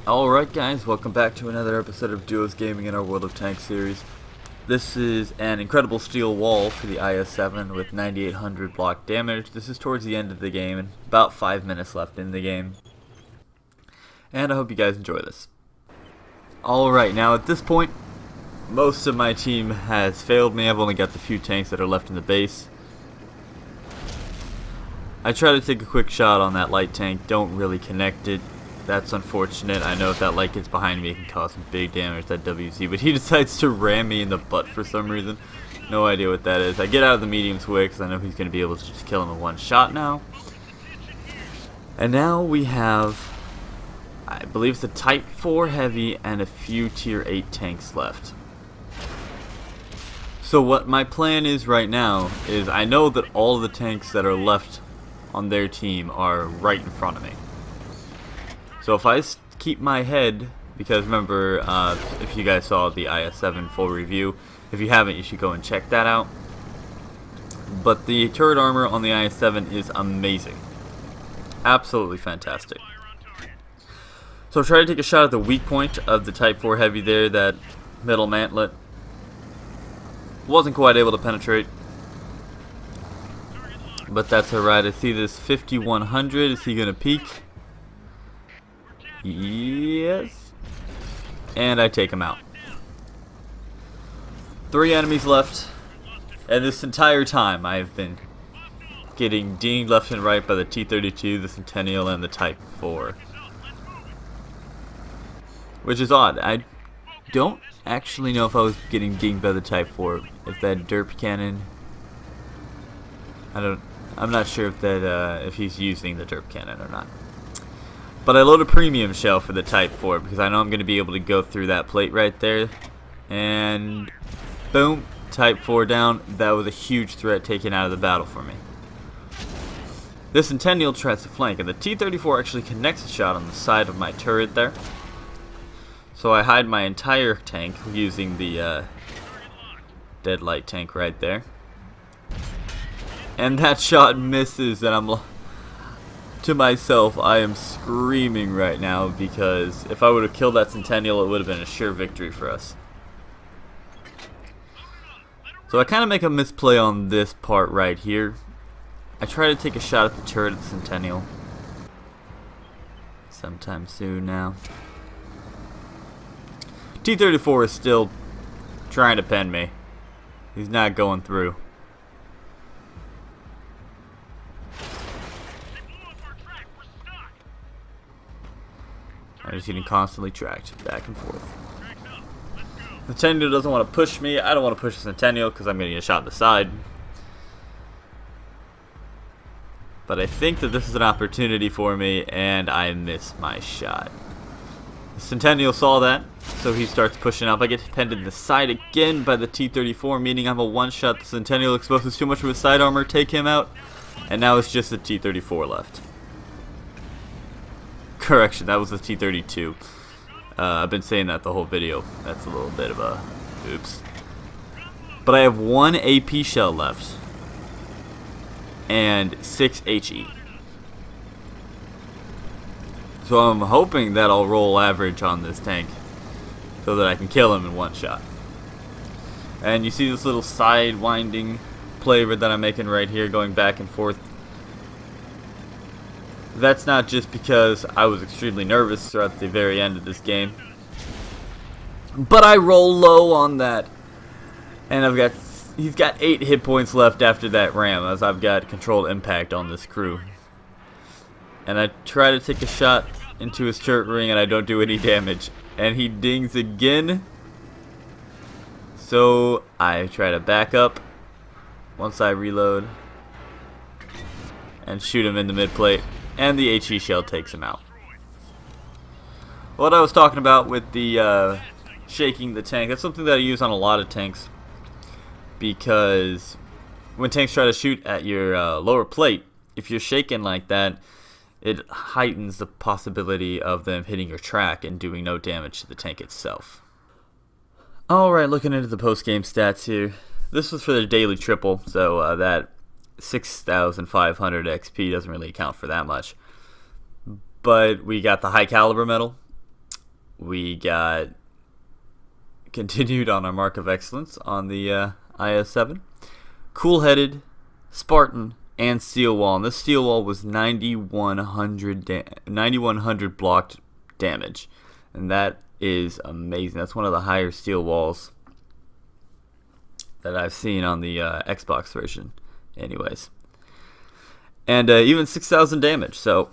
Alright guys, welcome back to another episode of Duos Gaming in our World of Tanks series. This is an incredible steel wall for the IS-7 with 9800 block damage. This is towards the end of the game and about 5 minutes left in the game. And I hope you guys enjoy this. Alright, now at this point, most of my team has failed me. I've only got the few tanks that are left in the base. I try to take a quick shot on that light tank, don't really connect it. That's unfortunate. I know if that light gets behind me, it can cause some big damage, that WC. But he decides to ram me in the butt for some reason. No idea what that is. I get out of the medium's way because I know he's going to be able to just kill him in one shot now. And now we have, I believe it's a Type 4 Heavy and a few Tier 8 tanks left. So what my plan is right now is I know that all of the tanks that are left on their team are right in front of me. So if I keep my head, because remember, if you guys saw the IS-7 full review, if you haven't, you should go and check that out. But the turret armor on the IS-7 is amazing. Absolutely fantastic. So try to take a shot at the weak point of the Type 4 Heavy there, that middle mantlet. Wasn't quite able to penetrate. But that's alright. I see this 5100. Is he going to peek? Yes. And I take him out. 3 enemies left. And this entire time I've been getting dinged left and right by the T-32, the Centennial, and the Type 4. Which is odd. I don't actually know if I was getting dinged by the Type 4. If that derp cannon... I'm not sure if that if he's using the derp cannon or not. But I load a premium shell for the Type 4 because I know I'm going to be able to go through that plate right there. And boom, Type 4 down. That was a huge threat taken out of the battle for me. This Centennial tries to flank, and the T-34 actually connects a shot on the side of my turret there. So I hide my entire tank using the dead light tank right there. And that shot misses, and I'm... To myself, I am screaming right now because if I would have killed that Centennial, it would have been a sure victory for us. So I kind of make a misplay on this part right here. I try to take a shot at the turret of the Centennial. Sometime soon now. T-34 is still trying to pen me. He's not going through. I'm just getting constantly tracked back and forth. The Centennial doesn't want to push me. I don't want to push the Centennial because I'm going to get shot in the side. But I think that this is an opportunity for me, and I miss my shot. The Centennial saw that, so he starts pushing up. I get pinned in the side again by the T-34, meaning I'm a one-shot. The Centennial exposes too much of his side armor, take him out, and now it's just the T-34 left. Correction, that was the T-32. I've been saying that the whole video. That's a little bit of a oops. But I have 1 AP shell left. And 6 HE. So I'm hoping that I'll roll average on this tank. So that I can kill him in one shot. And you see this little side winding flavor that I'm making right here, going back and forth. That's not just because I was extremely nervous throughout the very end of this game. But I roll low on that. And he's got 8 hit points left after that ram, as I've got controlled impact on this crew. And I try to take a shot into his turret ring and I don't do any damage. And he dings again. So I try to back up once I reload. And shoot him in the mid plate. And the HE shell takes him out. What I was talking about with the shaking the tank, that's something that I use on a lot of tanks. Because when tanks try to shoot at your lower plate, if you're shaking like that, it heightens the possibility of them hitting your track and doing no damage to the tank itself. Alright, looking into the post-game stats here. This was for the daily triple, so that 6,500 XP doesn't really account for that much. But we got the high caliber medal, We got continued on our mark of excellence on the IS-7. Cool-headed, Spartan, and steel wall. And this steel wall was 9,100 blocked damage. And that is amazing. That's one of the higher steel walls that I've seen on the Xbox version anyways. And even 6,000 damage. So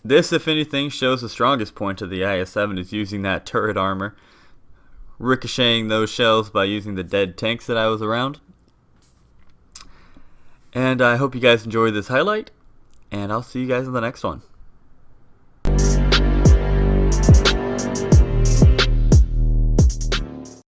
this, if anything, shows the strongest point of the IS-7 is using that turret armor, ricocheting those shells by using the dead tanks that I was around. And I hope you guys enjoyed this highlight, and I'll see you guys in the next one.